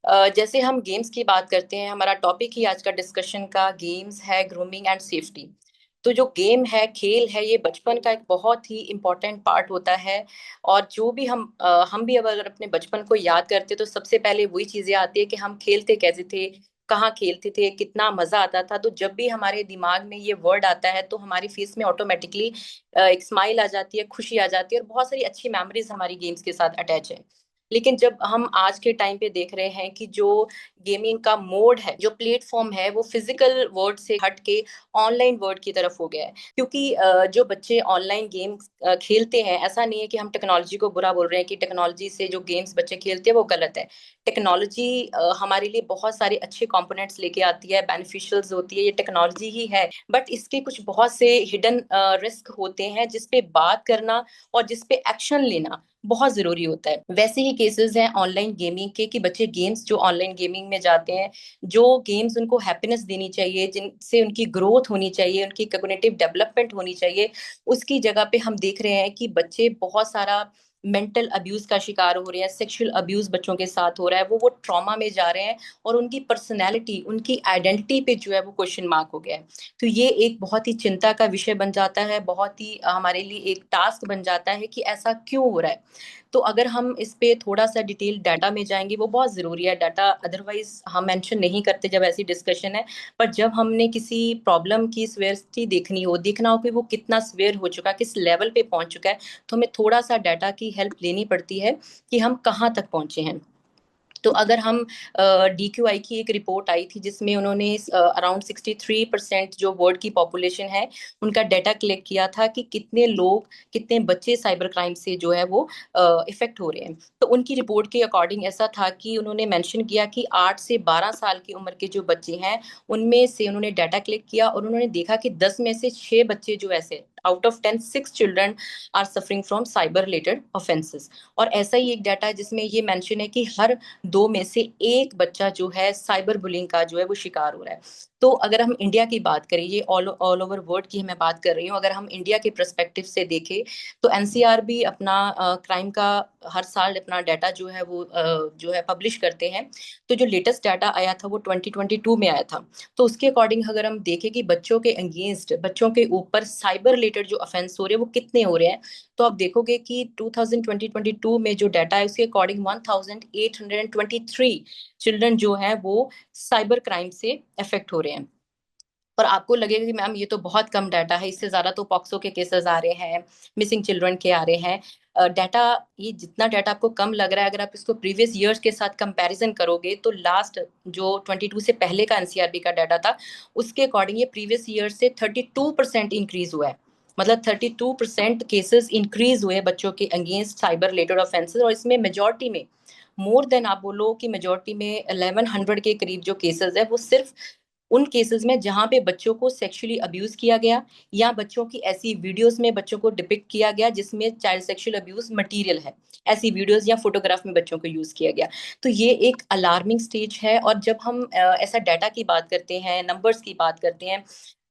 जैसे हम गेम्स की बात करते हैं, हमारा टॉपिक ही आज का डिस्कशन का गेम्स है, ग्रूमिंग एंड सेफ्टी। तो जो गेम है, खेल है, ये बचपन का एक बहुत ही इम्पोर्टेंट पार्ट होता है। और जो भी हम भी अब अगर अपने बचपन को याद करते तो सबसे पहले वही चीजें आती है कि हम खेलते कैसे थे, कहाँ खेलते थे, कितना मजा आता था। तो जब भी हमारे दिमाग में ये वर्ड आता है तो हमारी फेस में ऑटोमेटिकली एक स्माइल आ जाती है, खुशी आ जाती है, और बहुत सारी अच्छी मेमोरीज हमारी गेम्स के साथ अटैच है। लेकिन जब हम आज के टाइम पे देख रहे हैं कि जो गेमिंग का मोड है, जो प्लेटफॉर्म है, वो फिजिकल वर्ल्ड से हट के ऑनलाइन वर्ल्ड की तरफ हो गया है। क्योंकि जो बच्चे ऑनलाइन गेम खेलते हैं, ऐसा नहीं है कि हम टेक्नोलॉजी को बुरा बोल रहे हैं कि टेक्नोलॉजी से जो गेम्स बच्चे खेलते हैं वो गलत है। टेक्नोलॉजी हमारे लिए बहुत सारे अच्छे कंपोनेंट्स लेके आती है, बेनिफिशियल्स होती है, ये टेक्नोलॉजी ही है। बट इसके कुछ बहुत से हिडन रिस्क होते हैं जिस पे बात करना और जिस पे एक्शन लेना बहुत जरूरी होता है। वैसे ही केसेस हैं ऑनलाइन गेमिंग के कि बच्चे गेम्स जो ऑनलाइन गेमिंग में जाते हैं, जो गेम्स उनको हैप्पीनेस देनी चाहिए, जिनसे उनकी ग्रोथ होनी चाहिए, उनकी कॉग्निटिव डेवलपमेंट होनी चाहिए, उसकी जगह पे हम देख रहे हैं कि बच्चे बहुत सारा मेंटल अब्यूज का शिकार हो रहे हैं, सेक्सुअल अब्यूज बच्चों के साथ हो रहा है, वो ट्रॉमा में जा रहे हैं, और उनकी पर्सनैलिटी, उनकी आइडेंटिटी पे जो है वो क्वेश्चन मार्क हो गया है। तो ये एक बहुत ही चिंता का विषय बन जाता है, बहुत ही हमारे लिए एक टास्क बन जाता है कि ऐसा क्यों हो रहा है। तो अगर हम इस पे थोड़ा सा डिटेल डाटा में जाएंगे, वो बहुत जरूरी है। डाटा अदरवाइज हम मेंशन नहीं करते जब ऐसी डिस्कशन है। पर जब हमने किसी प्रॉब्लम की सीवियरिटी देखना हो कि वो कितना सीवियर हो चुका है, किस लेवल पे पहुंच चुका है, तो हमें थोड़ा सा डाटा की हेल्प लेनी पड़ती है कि हम कहाँ तक पहुंचे हैं। तो अगर हम DQI की एक रिपोर्ट आई थी जिसमें उन्होंने अराउंड 63% जो वर्ल्ड की पॉपुलेशन है, उनका डाटा कलेक्ट किया था कि कितने लोग, कितने बच्चे साइबर क्राइम से जो है वो इफेक्ट हो रहे हैं। तो उनकी रिपोर्ट के अकॉर्डिंग ऐसा था कि उन्होंने मेंशन किया कि 8 से 12 साल की उम्र के जो बच्चे हैं, उनमें से उन्होंने डाटा कलेक्ट किया और उन्होंने देखा कि 10 में से 6 बच्चे जो ऐसे, out of 10 6 children are suffering from cyber related offences. और ऐसा ही एक डाटा है जिसमें ये मेंशन है कि हर 2 में से 1 बच्चा जो है साइबर बुलिंग का जो है वो शिकार हो रहा है। तो अगर हम इंडिया की बात करें, ये ऑल ऑल ओवर वर्ल्ड की मैं बात कर रही हूँ, अगर हम इंडिया के परस्पेक्टिव से देखें तो एनसीआर भी अपना क्राइम का हर साल अपना डाटा जो है वो जो है पब्लिश करते हैं। तो जो लेटेस्ट डाटा आया था वो 2022 में आया था। तो उसके अकॉर्डिंग अगर हम देखें कि बच्चों के अगेंस्ट, बच्चों के ऊपर साइबर रिलेटेड जो ऑफेंस हो रहे हैं वो कितने हो रहे हैं, तो आप देखोगे कि 2022 में जो डाटा है उसके अकॉर्डिंग 1823 चिल्ड्रन जो है वो साइबर क्राइम से अफेक्ट हो रहे हैं। पर आपको लगेगा कि मैम ये तो बहुत कम डाटा है, इससे ज्यादा तो पॉक्सो के केसेस आ रहे हैं, मिसिंग चिल्ड्रन के आ रहे हैं। डाटा, ये जितना डाटा आपको कम लग रहा है, अगर आप इसको प्रीवियस ईयर्स के साथ कंपैरिजन करोगे तो लास्ट जो 22 से पहले का एनसीआरबी का डाटा था, उसके अकॉर्डिंग ये प्रीवियस ईयर से 32% इंक्रीज हुआ है। मतलब 32% केसेस इंक्रीज हुए बच्चों के अगेंस्ट साइबर रिलेटेड ऑफेंसेस। और इसमें मेजोरिटी में, मोर देन, आप बोलो कि मेजोरिटी में 1100 के करीब जो केसेस है वो सिर्फ उन केसेस में जहां पे बच्चों को सेक्सुअली अब्यूज किया गया, या बच्चों की ऐसी वीडियोस में बच्चों को डिपिक्ट किया गया जिसमें चाइल्ड सेक्सुअल अब्यूज मटेरियल है, ऐसी वीडियोस या फोटोग्राफ में बच्चों को यूज किया गया। तो ये एक अलार्मिंग स्टेज है। और जब हम ऐसा डाटा की बात करते हैं, नंबर्स की बात करते हैं,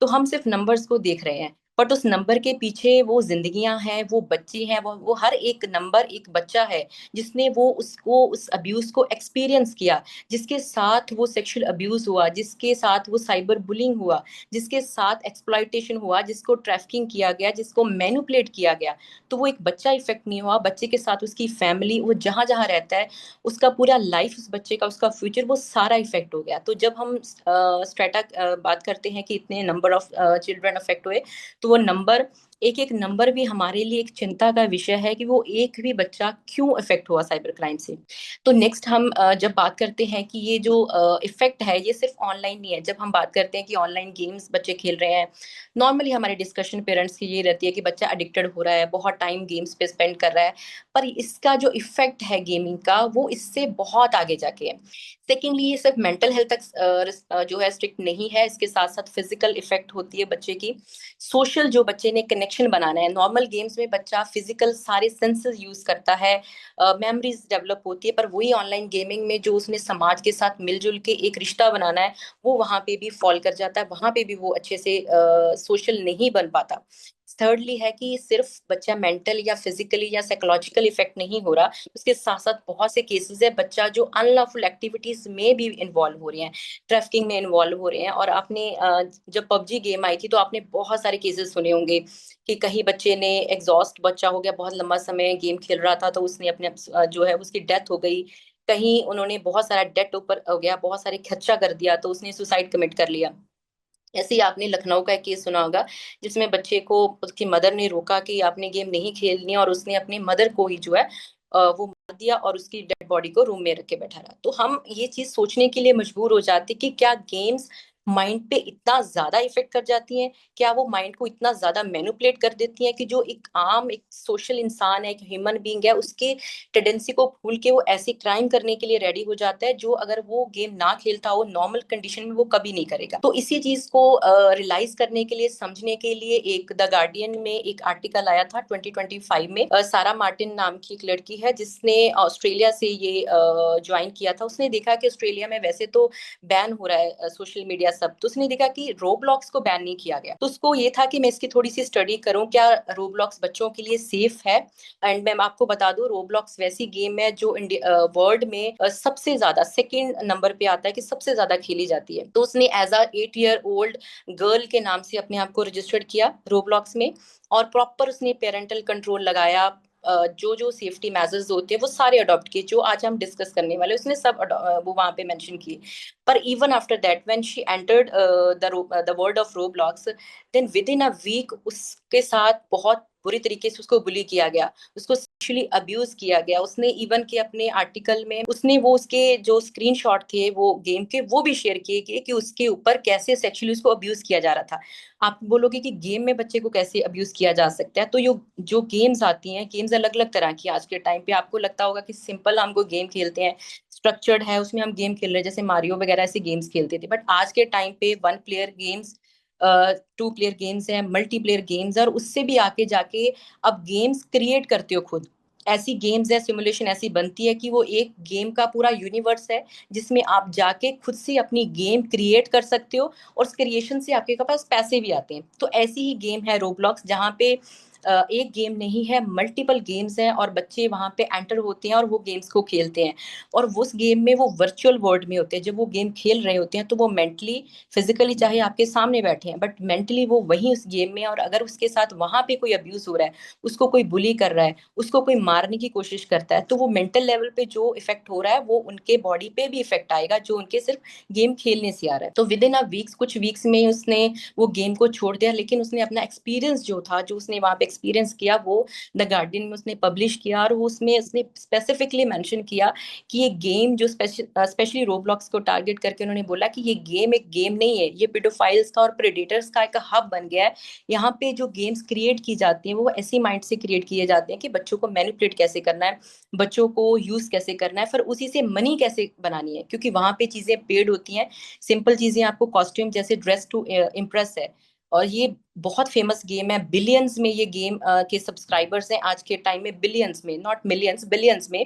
तो हम सिर्फ नंबर्स को देख रहे हैं, बट उस नंबर के पीछे वो जिंदगियां हैं, वो बच्चे हैं, वो हर एक नंबर एक बच्चा है जिसने वो उसको, उस अब्यूज को एक्सपीरियंस किया, जिसके साथ वो सेक्सुअल अब्यूज हुआ, जिसके साथ वो साइबर बुलिंग हुआ, जिसके साथ एक्सप्लॉइटेशन हुआ, जिसको ट्रैफिकिंग किया गया, जिसको मैनिपुलेट किया गया। तो वो एक बच्चा इफेक्ट नहीं हुआ, बच्चे के साथ उसकी फैमिली, वो जहां जहां रहता है, उसका पूरा लाइफ, उस बच्चे का, उसका फ्यूचर, वो सारा इफेक्ट हो गया। तो जब हम स्ट्रेटा बात करते हैं कि इतने नंबर ऑफ चिल्ड्रन अफेक्ट हुए, तो वो नंबर, एक एक नंबर भी हमारे लिए एक चिंता का विषय है कि वो एक भी बच्चा क्यों इफेक्ट हुआ साइबर क्राइम से। तो नेक्स्ट हम जब बात करते हैं कि ये जो इफेक्ट है ये सिर्फ ऑनलाइन नहीं है। जब हम बात करते हैं कि ऑनलाइन गेम्स बच्चे खेल रहे हैं, नॉर्मली हमारी डिस्कशन पेरेंट्स की ये रहती है कि बच्चा एडिक्टेड हो रहा है, बहुत टाइम गेम्स पे स्पेंड कर रहा है। पर इसका जो इफेक्ट है गेमिंग का, वो इससे बहुत आगे जाके है। सेकेंडली, ये सिर्फ मेंटल हेल्थ तक जो है स्ट्रिक्ट नहीं है, इसके साथ साथ फिजिकल इफेक्ट होती है बच्चे की। सोशल, जो बच्चे ने कनेक्शन बनाना है, नॉर्मल गेम्स में बच्चा फिजिकल सारे सेंसेस यूज करता है, मेमोरीज डेवलप होती है, पर वही ऑनलाइन गेमिंग में जो उसने समाज के साथ मिलजुल के एक रिश्ता बनाना है, वो वहां पे भी फॉल कर जाता है, वहां पे भी वो अच्छे से सोशल नहीं बन पाता। थर्डली है कि सिर्फ बच्चा मेंटल या फिजिकली या साइकोलॉजिकल इफेक्ट नहीं हो रहा, उसके साथ साथ बहुत से केसेस है बच्चा जो अनलॉफुल एक्टिविटीज में भी इन्वॉल्व हो रहे हैं, ट्रैफिकिंग में इन्वॉल्व हो रहे हैं। और आपने जब पबजी गेम आई थी तो आपने बहुत सारे केसेस सुने होंगे कि कहीं बच्चे ने एग्जॉस्ट बच्चा हो गया, बहुत लंबा समय गेम खेल रहा था तो उसने अपने जो है उसकी डेथ हो गई। कहीं उन्होंने बहुत सारा डेट ऊपर हो गया, बहुत सारे खर्चा कर दिया तो उसने सुसाइड कमिट कर लिया। ऐसे ही आपने लखनऊ का एक केस सुना होगा जिसमें बच्चे को उसकी मदर ने रोका कि आपने गेम नहीं खेलनी, और उसने अपनी मदर को ही जो है वो मार दिया और उसकी डेड बॉडी को रूम में रख के बैठा रहा। तो हम ये चीज सोचने के लिए मजबूर हो जाते कि क्या गेम्स माइंड पे इतना ज्यादा इफेक्ट कर जाती हैं, क्या वो माइंड को इतना ज्यादा मैनिपुलेट कर देती हैं कि जो एक आम एक सोशल इंसान है, एक ह्यूमन बीइंग है, उसके टेंडेंसी को भूल के वो ऐसी क्राइम करने के लिए रेडी हो जाता है जो अगर वो गेम ना खेलता हो नॉर्मल कंडीशन में वो कभी नहीं करेगा। तो इसी चीज को रियलाइज करने के लिए, समझने के लिए एक द गार्डियन में एक आर्टिकल आया था 2025 में। सारा मार्टिन नाम की एक लड़की है जिसने ऑस्ट्रेलिया से ये ज्वाइन किया था। उसने देखा कि ऑस्ट्रेलिया में वैसे तो बैन हो रहा है सोशल मीडिया सब, तो उसने देखा कि रोब्लॉक्स को बैन नहीं किया गया। तो उसको ये था कि मैं इसकी थोड़ी सी स्टडी करूं, क्या रोब्लॉक्स बच्चों के लिए सेफ है। एंड मैं आपको बता दूं रोब्लॉक्स वैसी गेम है जो वर्ल्ड में सबसे ज्यादा सेकंड नंबर पे आता है कि सबसे ज्यादा खेली जाती है। तो उसने as a 8 year old girl के नाम से अपने आप को रजिस्टर्ड किया रोब्लॉक्स में, और प्रॉपर उसने पेरेंटल कंट्रोल लगाया, जो जो सेफ्टी मेजर्स होते हैं वो सारे अडॉप्ट किए जो आज हम डिस्कस करने वाले, उसने सब वो वहां पे मेंशन किए। पर even after that when she entered the world of Roblox, then within a week उसके साथ बहुत बुरी तरीके से उसको बुली किया गया, उसको सेक्सुअली अब्यूज किया गया। उसने इवन के अपने आर्टिकल में उसने वो उसके जो स्क्रीनशॉट थे वो गेम के वो भी शेयर किए कि उसके ऊपर कैसे सेक्सुअली उसको अब्यूज किया जा रहा था। आप बोलोगे कि गेम में बच्चे को कैसे अब्यूज किया जा सकता है, तो यो जो गेम्स आती हैं, गेम्स अलग अलग तरह की आज के टाइम पे, आपको लगता होगा कि सिंपल हमको गेम खेलते हैं, स्ट्रक्चर्ड है उसमें हम गेम खेल रहे हैं जैसे मारियो वगैरह ऐसे गेम्स खेलते थे, बट आज के टाइम पे one player games, two player games हैं, मल्टीप्लेयर गेम्स, और उससे भी आके जाके अब गेम्स क्रिएट करते हो खुद। ऐसी गेम्स है, सिमुलेशन ऐसी बनती है कि वो एक गेम का पूरा यूनिवर्स है जिसमें आप जाके खुद से अपनी गेम क्रिएट कर सकते हो, और उस क्रिएशन से आपके पास पैसे भी आते हैं। तो ऐसी ही गेम है रोब्लॉक्स जहाँ पे एक गेम नहीं है, मल्टीपल गेम्स हैं, और बच्चे वहां पे एंटर होते हैं और वो गेम्स को खेलते हैं। और उस गेम में वो वर्चुअल वर्ल्ड में होते हैं, जब वो गेम खेल रहे होते हैं तो वो मेंटली फिजिकली चाहे आपके सामने बैठे हैं बट मेंटली वो वही उस गेम में। और अगर उसके साथ वहां पे कोई अब्यूज हो रहा है, उसको कोई बुली कर रहा है, उसको कोई मारने की कोशिश करता है, तो वो मेंटल लेवल पे जो इफेक्ट हो रहा है वो उनके बॉडी पे भी इफेक्ट आएगा जो उनके सिर्फ गेम खेलने से आ रहा है। तो विद इन अ वीक्स, कुछ वीक्स में उसने वो गेम को छोड़ दिया, लेकिन उसने अपना एक्सपीरियंस जो था, जो उसने वहां पे एक्सपीरियंस किया, वो द गार्डियन में उसने पब्लिश किया। और वो उसमें उसने स्पेसिफिकली मेंशन किया कि ये गेम जो स्पेशली रोब्लॉक्स को टारगेट करके उन्होंने बोला कि ये गेम एक गेम नहीं है, ये पेडोफाइल्स का और प्रेडेटर्स का एक हब बन गया है। यहाँ पे जो गेम्स क्रिएट की जाती हैं वो ऐसी माइंड से क्रिएट किए जाते हैं कि बच्चों को मैनिपुलेट कैसे करना है, बच्चों को यूज कैसे करना है, फिर उसी से मनी कैसे बनानी है, क्योंकि वहां पे चीजें पेड होती हैं। सिंपल चीजें, आपको कॉस्ट्यूम जैसे ड्रेस टू इम्प्रेस है, और ये बहुत फेमस गेम है, बिलियंस में ये गेम के सब्सक्राइबर्स हैं आज के टाइम में, बिलियंस में, नॉट मिलियंस, बिलियंस में।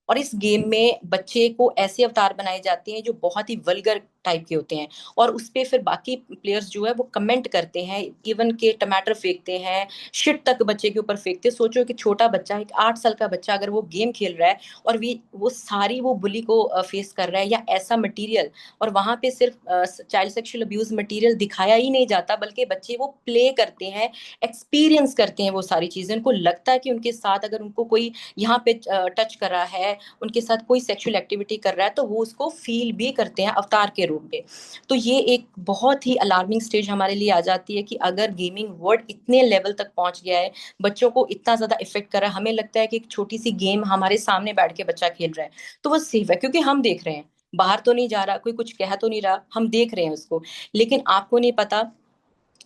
और इस गेम में बच्चे को ऐसे अवतार बनाए जाते हैं जो बहुत ही वल्गर टाइप के होते हैं, और उस पे फिर बाकी प्लेयर्स जो है वो कमेंट करते हैं, इवन के टमाटर फेंकते हैं, शिट तक बच्चे के ऊपर फेंकते हैं। सोचो कि छोटा बच्चा, एक 8 साल का बच्चा अगर वो गेम खेल रहा है और वो सारी वो बुली को फेस कर रहा है या ऐसा मटेरियल, और वहां पे सिर्फ चाइल्ड सेक्सुअल अब्यूज मटेरियल दिखाया ही नहीं जाता बल्कि बच्चे वो प्ले करते हैं, एक्सपीरियंस करते हैं वो सारी चीजें। उनको लगता है कि उनके साथ अगर उनको कोई यहाँ पे टच कर रहा है, उनके साथ कोई सेक्सुअल एक्टिविटी कर रहा है, तो वो उसको फील भी करते हैं अवतार के रूप में। तो ये एक बहुत ही अलार्मिंग स्टेज हमारे लिए आ जाती है कि अगर गेमिंग वर्ल्ड इतने लेवल तक पहुंच गया है, बच्चों को इतना ज्यादा इफेक्ट कर रहा है, हमें लगता है कि एक छोटी सी गेम हमारे सामने बैठ के बच्चा खेल रहा है तो वो सेफ है क्योंकि हम देख रहे हैं, बाहर तो नहीं जा रहा, कोई कुछ कह तो नहीं रहा, हम देख रहे हैं उसको। लेकिन आपको नहीं पता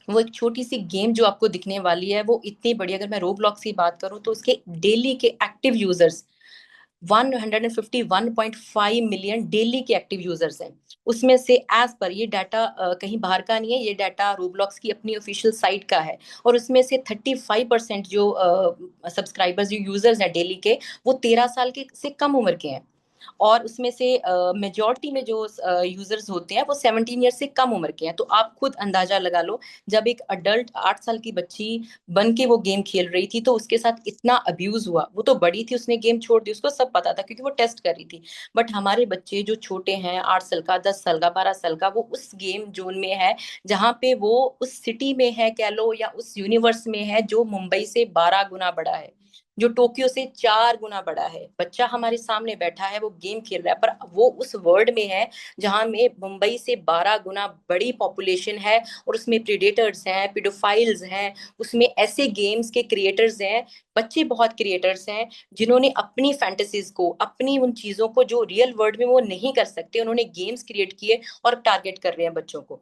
वो एक छोटी सी गेम जो आपको दिखने वाली है वो इतनी बड़ी, अगर मैं रोब्लॉक्स की बात करूं तो उसके डेली के एक्टिव यूजर्स 151.5 मिलियन डेली के एक्टिव यूजर्स हैं। उसमें से एज पर ये डाटा कहीं बाहर का नहीं है, ये डाटा रोब्लॉक्स की अपनी ऑफिशियल साइट का है। और उसमें से 35% जो सब्सक्राइबर्स जो यूजर्स हैं डेली के, वो 13 साल के से कम उम्र के हैं। और उसमें से मेजॉरिटी में जो यूजर्स होते हैं वो 17 ईयर से कम उम्र के हैं। तो आप खुद अंदाजा लगा लो, जब एक अडल्ट 8 साल की बच्ची बन के वो गेम खेल रही थी तो उसके साथ इतना अब्यूज हुआ। वो तो बड़ी थी, उसने गेम छोड़ दी, उसको सब पता था क्योंकि वो टेस्ट कर रही थी। बट हमारे बच्चे जो छोटे हैं, 8 साल का, 10 साल का, 12 साल का, वो उस गेम जोन में है जहाँ पे वो उस सिटी में है कह लो, या उस यूनिवर्स में है जो मुंबई से 12 गुना बड़ा है, जो टोक्यो से 4 गुना बड़ा है। बच्चा हमारे सामने बैठा है, वो गेम खेल रहा है, पर वो उस वर्ल्ड में है जहां में मुंबई से 12 गुना बड़ी पॉपुलेशन है। और उसमें प्रीडेटर्स हैं, पिडोफाइल्स हैं, उसमें ऐसे गेम्स के क्रिएटर्स हैं, बच्चे बहुत क्रिएटर्स हैं जिन्होंने अपनी फैंटेसीज को, अपनी उन चीजों को जो रियल वर्ल्ड में वो नहीं कर सकते, उन्होंने गेम्स क्रिएट किए और टारगेट कर रहे हैं बच्चों को।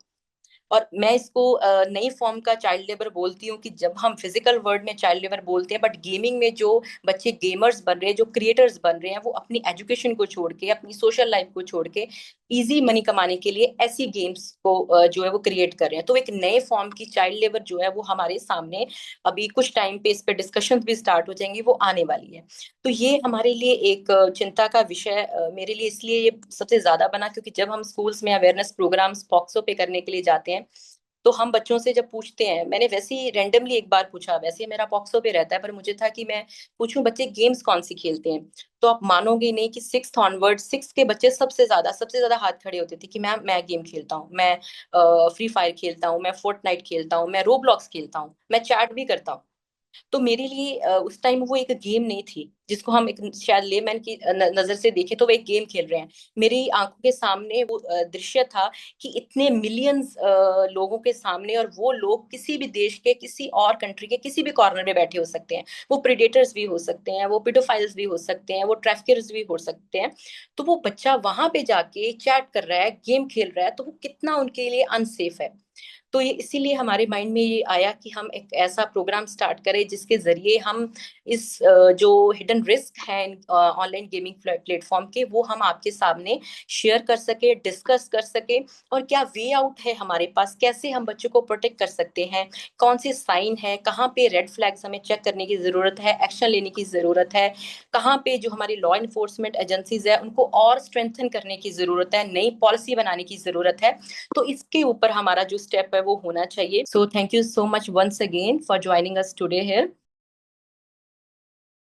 और मैं इसको नई फॉर्म का चाइल्ड लेबर बोलती हूँ कि जब हम फिजिकल वर्ल्ड में चाइल्ड लेबर बोलते हैं, बट गेमिंग में जो बच्चे गेमर्स बन रहे हैं, जो क्रिएटर्स बन रहे हैं, वो अपनी एजुकेशन को छोड़ के, अपनी सोशल लाइफ को छोड़ के इजी मनी कमाने के लिए ऐसी गेम्स को जो है वो क्रिएट कर रहे हैं। तो एक नए फॉर्म की चाइल्ड लेबर जो है वो हमारे सामने अभी कुछ टाइम पे इस पे डिस्कशन भी स्टार्ट हो जाएंगी, वो आने वाली है। तो ये हमारे लिए एक चिंता का विषय मेरे लिए इसलिए ये सबसे ज्यादा बना, क्योंकि जब हम स्कूल्स में अवेयरनेस प्रोग्राम्स पॉक्सो पे करने के लिए जाते हैं तो हम बच्चों से जब पूछते हैं, मैंने वैसे ही रैंडमली एक बार पूछा, वैसे मेरा पॉक्सो पे रहता है, पर मुझे था कि मैं पूछूं बच्चे गेम्स कौन सी खेलते हैं। तो आप मानोगे नहीं कि 6th ऑनवर्ड, 6 के बच्चे सबसे ज्यादा हाथ खड़े होते थे कि मैं गेम खेलता हूँ, मैं फ्री फायर खेलता हूँ, मैं फोर्टनाइट खेलता हूँ, मैं रोब्लॉक्स खेलता हूँ, मैं चैट भी करता हूँ। तो मेरे लिए उस टाइम वो एक गेम नहीं थी जिसको हम एक शायद लेमैन की नजर से देखें तो वो एक गेम खेल रहे हैं। मेरी आंखों के सामने वो दृश्य था कि इतने मिलियंस लोगों के सामने, और वो लोग किसी भी देश के, किसी और कंट्री के किसी भी कॉर्नर में बैठे हो सकते हैं। वो प्रीडेटर्स भी हो सकते हैं, वो पिडोफाइल्स भी हो सकते हैं, वो ट्रैफिकर्स भी हो सकते हैं। तो वो बच्चा वहां पे जाके चैट कर रहा है, गेम खेल रहा है, तो वो कितना उनके लिए अनसेफ है। तो ये इसीलिए हमारे माइंड में ये आया कि हम एक ऐसा प्रोग्राम स्टार्ट करें जिसके जरिए हम इस जो हिडन रिस्क है ऑनलाइन गेमिंग प्लेटफॉर्म के, वो हम आपके सामने शेयर कर सके, डिस्कस कर सके। और क्या वे आउट है हमारे पास, कैसे हम बच्चों को प्रोटेक्ट कर सकते हैं, कौन से साइन है, कहाँ पे रेड फ्लैग्स हमें चेक करने की जरूरत है, एक्शन लेने की जरूरत है, कहाँ पे जो हमारी लॉ इन्फोर्समेंट एजेंसीज है उनको और स्ट्रेंथन करने की जरूरत है, नई पॉलिसी बनाने की जरूरत है। तो इसके ऊपर हमारा जो स्टेप है वो होना चाहिए। So thank you so much once again for joining us today here.